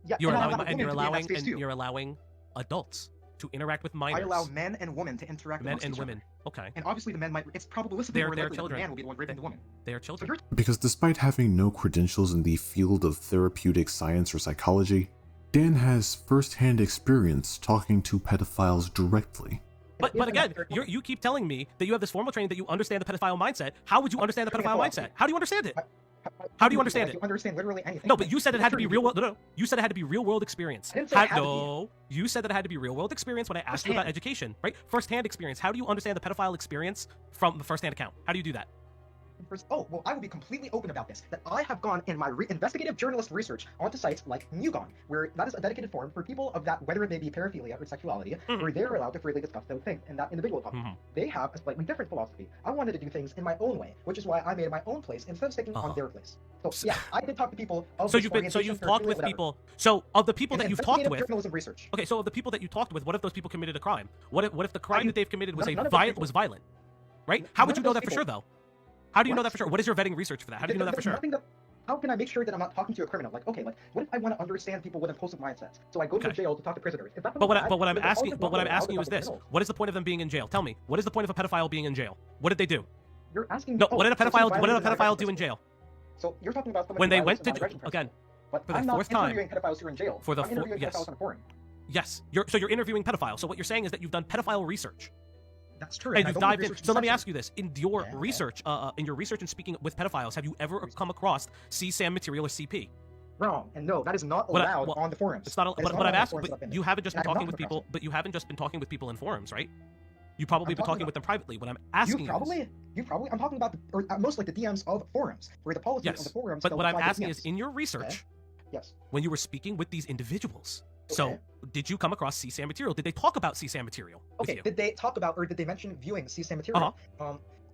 S8: Yeah,
S9: you're allowing adults to interact with minors.
S8: I allow men and women to interact with each other.
S9: Okay.
S8: And obviously the men might. It's probabilistic.
S9: They're children.
S8: The man will be the one raping the woman.
S9: They are children.
S1: Because despite having no credentials in the field of therapeutic science or psychology, Dan has first-hand experience talking to pedophiles directly.
S9: But again, you keep telling me that you have this formal training, that you understand the pedophile mindset. How would you understand the pedophile mindset? How do you understand it? How do you understand it?
S8: You understand literally anything.
S9: No, but you said it had to be real world. No, you said it had to be real world experience.
S8: I didn't say it had to be.
S9: You said that it had to be real world experience when I asked you about education, right? First-hand experience. How do you understand the pedophile experience from the first-hand account? How do you do that?
S8: First, oh, well, I will be completely open about this, that I have gone in my investigative journalist research onto sites like Mugon, where that is a dedicated forum for people of that, whether they be paraphilia or sexuality, where they're allowed to freely discuss those things in that individual topic. They have a slightly different philosophy. I wanted to do things in my own way, which is why I made my own place instead of sticking on their place. So yeah, I did talk to people.
S9: So you've talked with people. So of the people that you've talked with,
S8: journalism research.
S9: Okay, so of the people that you talked with, what if those people committed a crime? What if the crime that they've committed was violent? Right? How would you know that for sure, though? How do you know that for sure? What is your vetting research for that? How do you know that for sure?
S8: How can I make sure that I'm not talking to a criminal? Like, okay, like, what if I want to understand people with impulsive mindsets? So I go to jail to talk to prisoners. But
S9: what I'm asking you is this: what is the point of them being in jail? Tell me, what is the point of a pedophile being in jail? What did they do?
S8: You're asking.
S9: No, what did a pedophile do in jail?
S8: So you're talking about
S9: when they went to again for the fourth time.
S8: I'm not interviewing pedophiles who are in jail.
S9: For the
S8: I'm interviewing pedophiles on a forum.
S9: Yes, you're interviewing pedophiles. So what you're saying is that you've done pedophile research.
S8: That's true.
S9: And you've dived in. So let me ask you this: in your research, and speaking with pedophiles, have you ever come across CSAM material or CP?
S8: Wrong. And no, that is not allowed on the forums.
S9: It's not. But I'm asking. But you haven't just been talking with people. But you haven't just been talking with people in forums, right? You probably been talking with them privately. What I'm asking
S8: you probably. I'm talking about most like the DMs of forums, where the policies of the forums.
S9: But what I'm asking is, in your research,
S8: okay. Yes,
S9: when you were speaking with these individuals. Okay. So, did you come across CSAM material? Did they talk about CSAM material?
S8: Okay, did they talk about, or did they mention viewing CSAM material?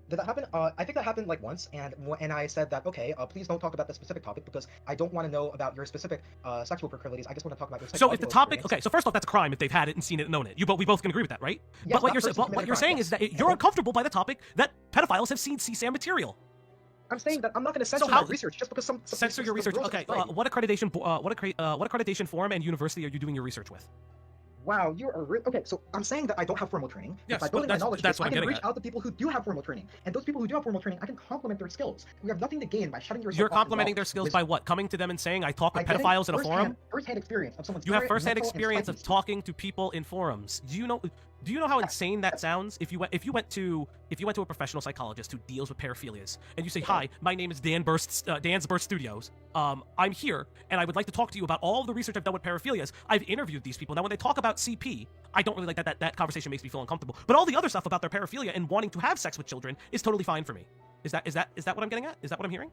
S8: Did that happen? I think that happened like once, and I said that, okay, please don't talk about this specific topic because I don't want to know about your specific sexual proclivities. I just want to talk about your sexual.
S9: So if the topic, okay, so first off, that's a crime if they've had it and seen it and known it. We both can agree with that, right?
S8: Yes,
S9: but what you're saying is that you're uncomfortable by the topic that pedophiles have seen CSAM material.
S8: I'm saying that I'm not going to censor my research just because some
S9: censor your research. Okay, what accreditation forum and university are you doing your research with?
S8: Wow, you are okay. So I'm saying that I don't have formal training.
S9: Yes,
S8: if I don't
S9: that's,
S8: knowledge
S9: that's
S8: base,
S9: what
S8: I
S9: I'm
S8: can reach
S9: at.
S8: out to people who do have formal training, and those people who do have formal training, I can complement their skills. We have nothing to gain by shutting yourself.
S9: You're complimenting their skills by what? Coming to them and saying, "I talk with pedophiles in a forum."
S8: First-hand experience of someone's.
S9: You have first-hand experience of talking to people in forums. Do you know how insane that sounds? If you went to a professional psychologist who deals with paraphilias, and you say, "Hi, my name is Dansburst Studios. I'm here, and I would like to talk to you about all of the research I've done with paraphilias. I've interviewed these people. Now, when they talk about CP, I don't really like that. That conversation makes me feel uncomfortable. But all the other stuff about their paraphilia and wanting to have sex with children is totally fine for me. Is that what I'm getting at? Is that what I'm hearing?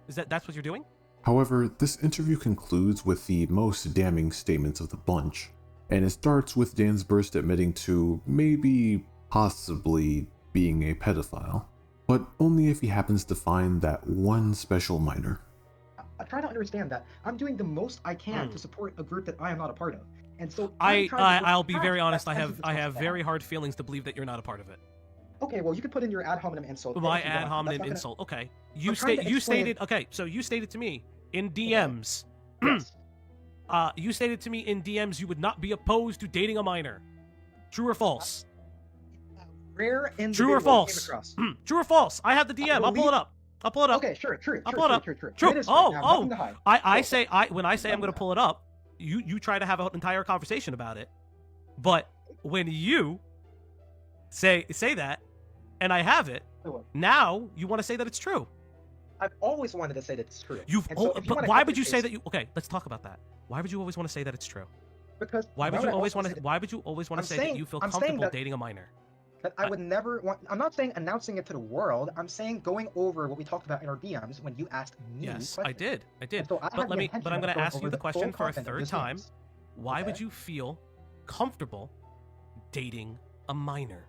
S9: That's what you're doing?
S1: However, this interview concludes with the most damning statements of the bunch, and it starts with Dansburst admitting to possibly being a pedophile, but only if he happens to find that one special minor.
S8: I try to understand that I'm doing the most I can to support a group that I am not a part of, and so
S9: I'll be very honest. I have very hard feelings to believe that you're not a part of it.
S8: Okay, well, you could put in your ad hominem insult.
S9: My ad hominem insult. Okay, you stated. Okay, so you stated to me in DMs.
S8: Yes.
S9: You stated to me in DMs you would not be opposed to dating a minor. True or false?
S8: Rare
S9: True or false? True or false? I have the DM. I'll pull it up.
S8: Okay, sure.
S9: I'll pull it up. True. Oh. When I say I'm going to pull it up, you try to have an entire conversation about it. But when you say that, and I have it, now you want to say that it's true.
S8: I've always wanted to say that it's true.
S9: But why would you say that you? Okay, let's talk about that. Why would you always want to say that it's true?
S8: Because
S9: why would you always want to say that you feel comfortable dating a minor?
S8: That I would never want. I'm not saying announcing it to the world. I'm saying going over what we talked about in our DMs when you asked me.
S9: Yes,
S8: questions.
S9: I did.
S8: So
S9: But I'm going to ask you the question for a third time. Why would you feel comfortable dating a minor?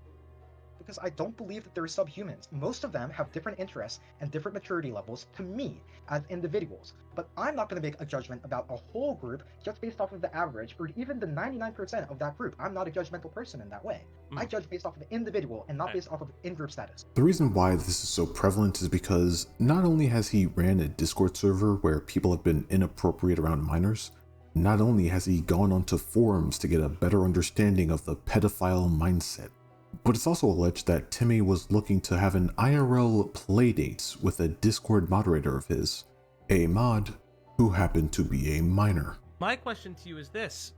S8: Because I don't believe that they're subhumans. Most of them have different interests and different maturity levels to me as individuals. But I'm not going to make a judgment about a whole group just based off of the average or even the 99% of that group. I'm not a judgmental person in that way. I judge based off of the individual and not based off of in-group status.
S1: The reason why this is so prevalent is because not only has he ran a Discord server where people have been inappropriate around minors, not only has he gone onto forums to get a better understanding of the pedophile mindset, but it's also alleged that Timmy was looking to have an IRL playdate with a Discord moderator of his, a mod who happened to be a minor.
S9: My question to you is this.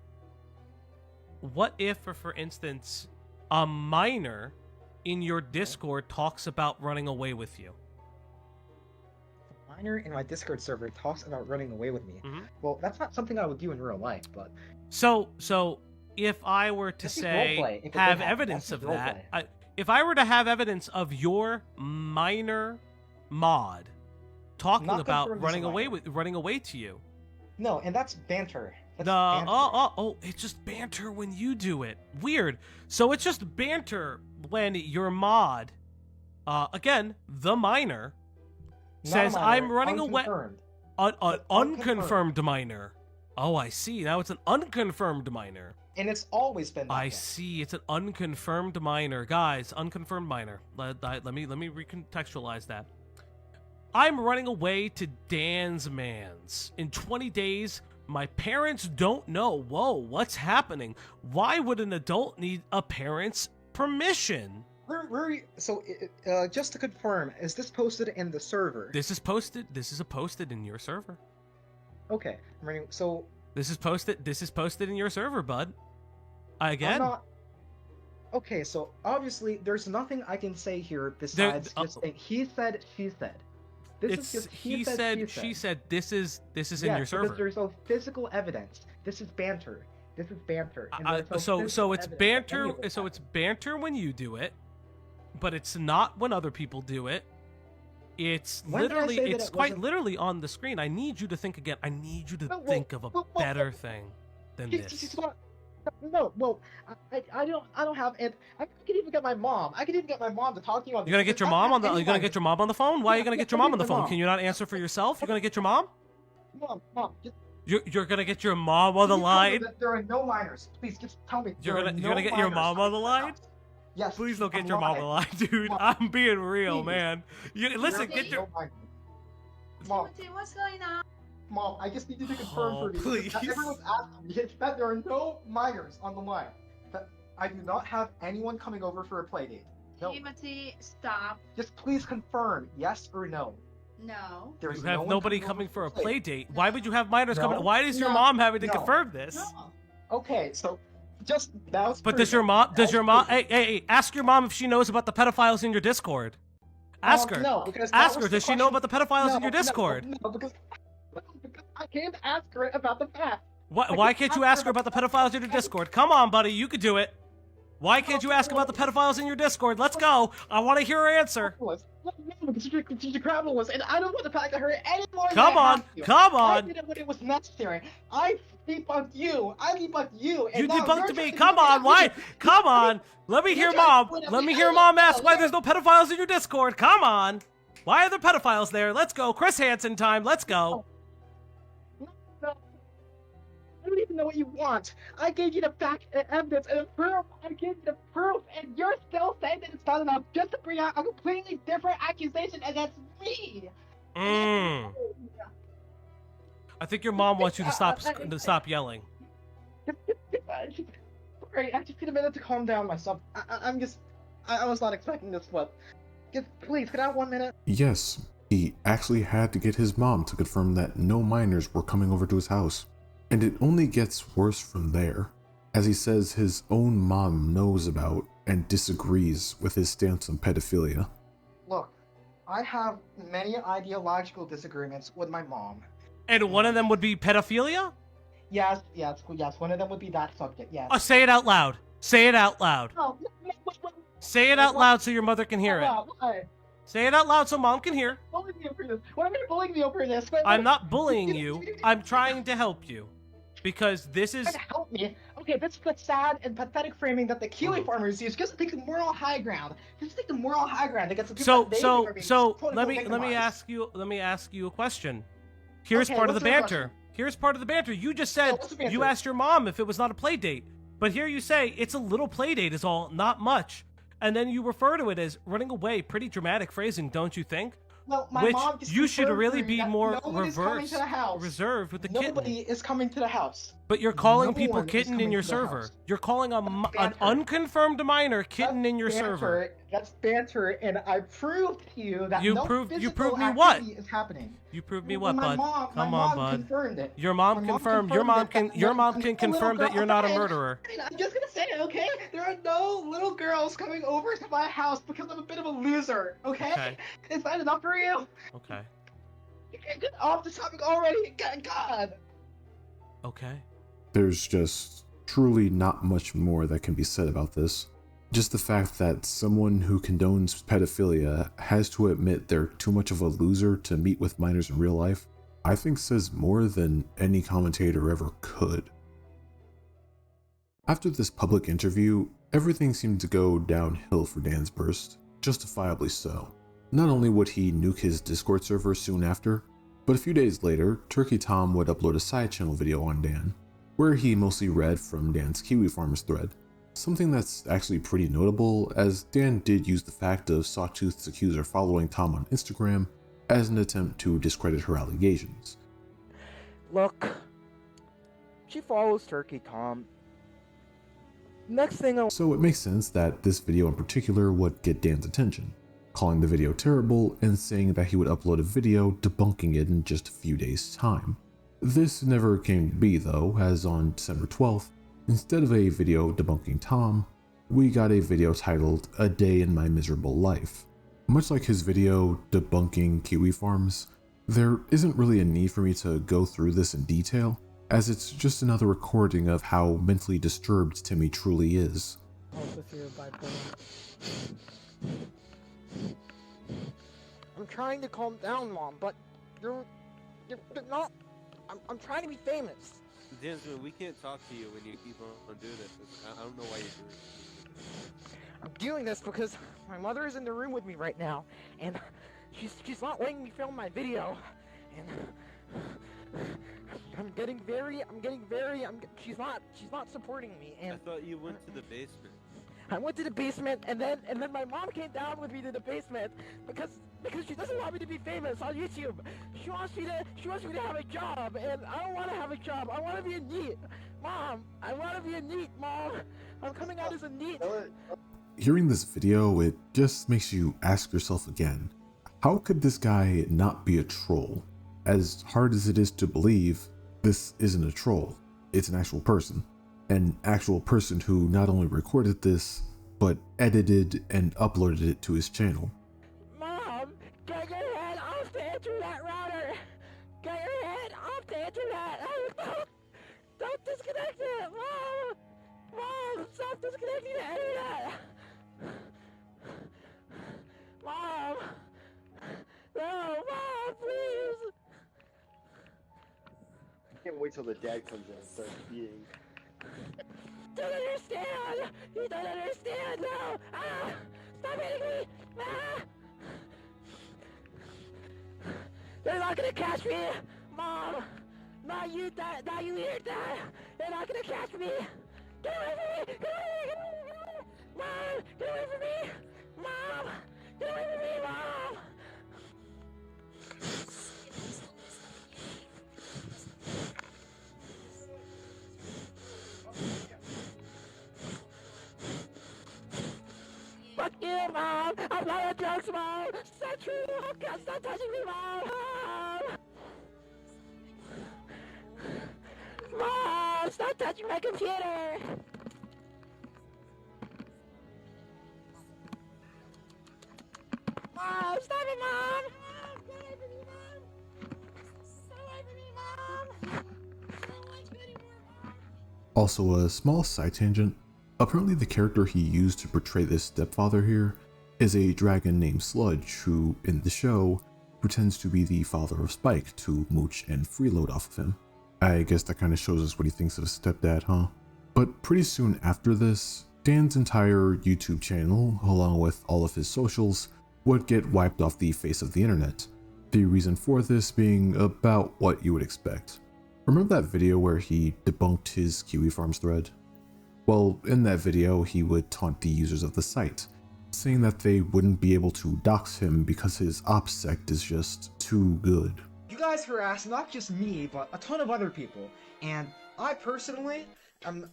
S9: What if, for instance, a minor in your Discord talks about running away with you?
S8: A minor in my Discord server talks about running away with me. Well, that's not something I would do in real life, but...
S9: So if I were to say have evidence of that, if I were to have evidence of your minor mod talking
S8: Not
S9: about
S8: confirmed
S9: running away to you.
S8: No, and that's banter. That's
S9: No,
S8: banter.
S9: it's just banter when you do it. Weird. So it's just banter when your mod, again, the minor, says, I'm running away. Unconfirmed minor. Oh, I see. Now it's an unconfirmed minor.
S8: And it's always been that way.
S9: I see. It's an unconfirmed minor. Guys, unconfirmed minor. Let me recontextualize that. I'm running away to Dan's Man's. In 20 days, my parents don't know. Whoa, what's happening? Why would an adult need a parent's permission?
S8: So, just to confirm, is this posted in the server?
S9: This is posted in your server.
S8: Okay, I'm running. So
S9: this is posted in your server, bud. Again.
S8: Okay, so obviously there's nothing I can say here besides just saying he said, she said. This is just
S9: he said, she said. This is in your server.
S8: Because there's no physical evidence. This is banter. This is banter.
S9: So it's banter. So it's banter when you do it, but it's not when other people do it. It's literally, it's quite literally on the screen. I need you to think again. I need you to think of a better thing than this.
S8: I don't have it. I can even get my mom. I can even get my mom to talk to you on.
S9: You're gonna get your mom on the. You're gonna get your mom on the phone. Why are you gonna get your mom on the phone? Can you not answer for yourself? You're gonna get your mom.
S8: Mom.
S9: You're gonna get your mom on the line.
S8: There are no minors. Please, just tell me.
S9: You're gonna get your mom on the line.
S8: Yes.
S9: Please don't get your mom on the line, dude. I'm being real, man. Listen, get your.
S8: Mom.
S6: What's going on?
S8: Mom, I just need you to confirm for me.
S9: Please.
S8: Everyone's asking me that there are no minors on the line. That I do not have anyone coming over for a play date. No.
S6: Timothy, stop.
S8: Just please confirm, yes or no.
S6: No.
S8: There's
S9: You have nobody coming for a play date. Why would you have minors
S8: No.
S9: coming? Why is your mom having to confirm this?
S6: No.
S8: Okay, so just that's.
S9: But does your mom? Hey, ask your mom if she knows about the pedophiles in your Discord. Ask her.
S8: No, because
S9: ask her. Does she know about the pedophiles in your Discord?
S8: No, because I can't ask her about the fact.
S9: Why can't you ask her about the pedophiles in your Discord? Come on, buddy, you could do it. Why can't you ask about the pedophiles in your Discord? Let's go. I want to hear her answer.
S8: Because she's a capitalist, and I don't want to talk to her anymore.
S9: Come on.
S8: I did it when it was necessary. I debunked you. And
S9: you
S8: now
S9: debunked
S8: you're
S9: me.
S8: just
S9: Come on.
S8: debunking
S9: Why?
S8: me.
S9: Come on. Let me hear mom. Let me hear mom ask why there's no pedophiles in your Discord. Come on. Why are there pedophiles there? Let's go. Chris Hansen time. Let's go.
S8: I don't even know what you want. I gave you the fact and evidence and the proof. I gave you the proof, and you're still saying that it's not enough just to bring out a completely different accusation against me.
S9: I think your mom wants you to stop yelling.
S8: Sorry, I just need a minute to calm down myself. I was not expecting this, but please, can I have 1 minute?
S1: Yes, he actually had to get his mom to confirm that no minors were coming over to his house. And it only gets worse from there, as he says his own mom knows about and disagrees with his stance on pedophilia.
S8: Look, I have many ideological disagreements with my mom.
S9: And one of them would be pedophilia?
S8: Yes, one of them would be that subject, yes.
S9: Oh, say it out loud. Say it out loud.
S8: No,
S9: Say it out loud so your mother can hear it.
S8: Why?
S9: Say it out loud so mom can hear.
S8: Why are you bullying me over this?
S9: I'm not bullying you. I'm trying to help you. Because this is...
S8: Help me. Okay, that's the sad and pathetic framing that the Kiwi farmers use just to take the moral high ground. Just take the moral high ground against the people
S9: let me ask you a question. Here's part of the banter. Here's part of the banter. You just said you asked your mom if it was not a play date. But here you say it's a little play date is all, not much. And then you refer to it as running away. Pretty dramatic phrasing, don't you think?
S8: Well, my mom just
S9: you should really be more
S8: reserved
S9: with the
S8: Nobody is coming to the house.
S9: But you're calling people kitten in your server. You're calling an unconfirmed minor kitten in your server.
S8: That's banter, and I proved to you that
S9: you
S8: no
S9: proved
S8: physical
S9: me what?
S8: activity is happening.
S9: You proved me what, bud?
S8: Come on, bud. Confirmed it.
S9: Your mom confirmed. Your mom can confirm that you're not a murderer.
S8: I'm just gonna say it, okay? There are no little girls coming over to my house because I'm a bit of a loser, okay? Is that enough for you?
S9: Okay.
S8: You can't get off the topic already. God.
S9: Okay.
S1: There's just truly not much more that can be said about this. Just the fact that someone who condones pedophilia has to admit they're too much of a loser to meet with minors in real life, I think says more than any commentator ever could. After this public interview, everything seemed to go downhill for Dansburst, justifiably so. Not only would he nuke his Discord server soon after, but a few days later, Turkey Tom would upload a side channel video on Dan, where he mostly read from Dan's Kiwi Farmers thread. Something that's actually pretty notable, as Dan did use the fact of Sawtooth's accuser following Tom on Instagram as an attempt to discredit her allegations.
S8: Look, she follows Turkey Tom. Next thing
S1: So it makes sense that this video in particular would get Dan's attention, calling the video terrible and saying that he would upload a video debunking it in just a few days' time. This never came to be though, as on December 12th, instead of a video debunking Tom, we got a video titled "A Day in My Miserable Life." Much like his video debunking Kiwi Farms, there isn't really a need for me to go through this in detail, as it's just another recording of how mentally disturbed Timmy truly is.
S8: I'm trying to calm down, Mom, but you're not. I'm trying to be famous.
S10: Dansburst, we can't talk to you when you keep on doing this. I don't know why you're doing it.
S8: I'm doing this because my mother is in the room with me right now, and she's not letting me film my video, and she's not supporting me. And
S10: I thought you went to the basement.
S8: I went to the basement, and then my mom came down with me to the basement because she doesn't want me to be famous on YouTube. She wants me to have a job, and I don't want to have a job. I want to be a NEET. Mom, I want to be a NEET, Mom. I'm coming out as a NEET.
S1: Hearing this video, it just makes you ask yourself again, how could this guy not be a troll? As hard as it is to believe, this isn't a troll. It's an actual person. An actual person who not only recorded this, but edited and uploaded it to his channel.
S8: Mom, get your head off the internet router! Get your head off the internet! Don't disconnect it! Mom! Mom, stop disconnecting the internet! Mom! No, Mom, please!
S11: I can't wait till the dad comes in and starts beating.
S8: Don't understand! You don't understand! No! Ah! Stop hitting me! Ah! They're not gonna catch me! Mom! Not you, Dad! Not you either, Dad! They're not gonna catch me! Get away from me! Get away from me! Mom! Get away from me! Mom! Get away from me, Mom! Fuck you, Mom! I'm not on drugs, Mom! Stop true! Stop touching me, Mom! Mom! Stop touching my computer! Mom! Stop it, Mom! Get away from me, Mom! Stay away from me, Mom! I don't like you anymore, Mom!
S1: Also, a small side tangent. Apparently the character he used to portray this stepfather here is a dragon named Sludge who, in the show, pretends to be the father of Spike to mooch and freeload off of him. I guess that kind of shows us what he thinks of his stepdad, huh? But pretty soon after this, Dan's entire YouTube channel, along with all of his socials, would get wiped off the face of the internet. The reason for this being about what you would expect. Remember that video where he debunked his Kiwi Farms thread? Well, in that video, he would taunt the users of the site, saying that they wouldn't be able to dox him because his OPSEC is just too good.
S12: You guys harass not just me, but a ton of other people, and I personally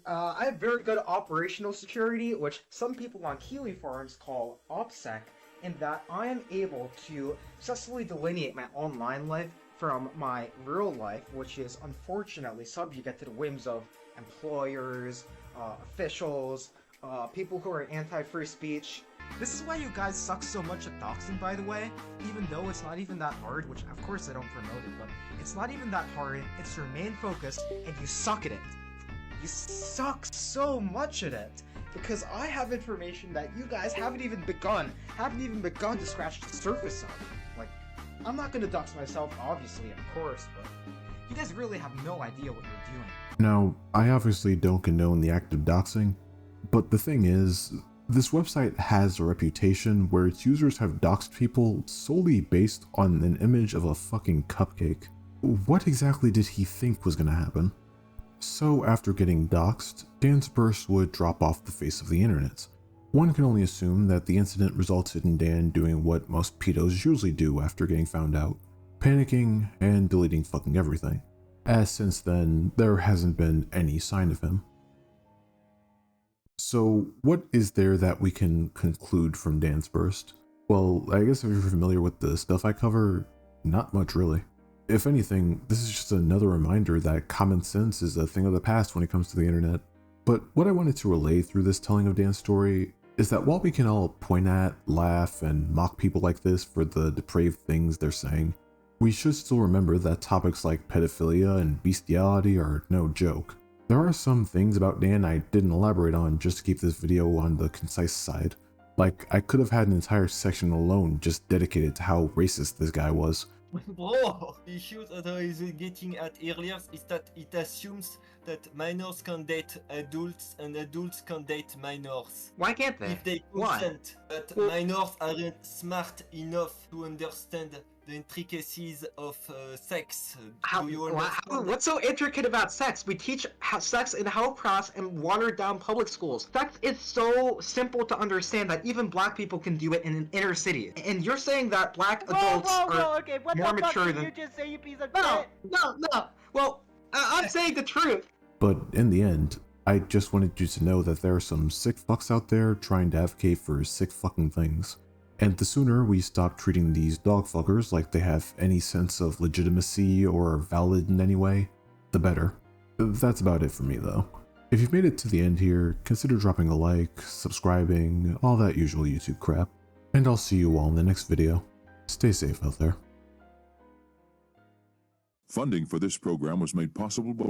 S12: I have very good operational security, which some people on Kiwi Farms call OPSEC, in that I am able to successfully delineate my online life from my real life, which is unfortunately subject to the whims of employers, officials, people who are anti-free speech. This is why you guys suck so much at doxing, by the way, even though it's not even that hard, which of course I don't promote it, but it's not even that hard, it's your main focus, and you suck at it. You suck so much at it. because I have information that you guys haven't even begun to scratch the surface of. Like, I'm not gonna dox myself, obviously, of course, but you guys really have no idea what you're doing.
S1: Now, I obviously don't condone the act of doxing, but the thing is, this website has a reputation where its users have doxed people solely based on an image of a fucking cupcake. What exactly did he think was gonna happen? So after getting doxed, Dansburst would drop off the face of the internet. One can only assume that the incident resulted in Dan doing what most pedos usually do after getting found out, panicking and deleting fucking everything, as since then there hasn't been any sign of him. So what is there that we can conclude from Dansburst? Well, I guess if you're familiar with the stuff I cover, not much really. If anything, this is just another reminder that common sense is a thing of the past when it comes to the internet. But what I wanted to relay through this telling of Dan's story is that while we can all point at, laugh, and mock people like this for the depraved things they're saying, we should still remember that topics like pedophilia and bestiality are no joke. There are some things about Dan I didn't elaborate on just to keep this video on the concise side. Like, I could have had an entire section alone just dedicated to how racist this guy was.
S13: Bro, the issue that I was getting at earlier is that it assumes that minors can date adults and adults can date minors.
S12: Why can't they?
S13: If they
S12: Why?
S13: consent, but minors aren't smart enough to understand the intricacies of sex. Do you understand?
S12: What's so intricate about sex? We teach sex in health class and watered down public schools. Sex is so simple to understand that even black people can do it in an inner city. And you're saying that black adults are
S8: okay, what
S12: more
S8: the fuck
S12: mature
S8: did
S12: than...
S8: you just say, you piece of
S12: No,
S8: shit?
S12: no. Well, I'm saying the truth.
S1: But in the end, I just wanted you to know that there are some sick fucks out there trying to advocate for sick fucking things. And the sooner we stop treating these dog fuckers like they have any sense of legitimacy or are valid in any way, the better. That's about it for me though. If you've made it to the end here, consider dropping a like, subscribing, all that usual YouTube crap. And I'll see you all in the next video. Stay safe out there.
S14: Funding for this program was made possible by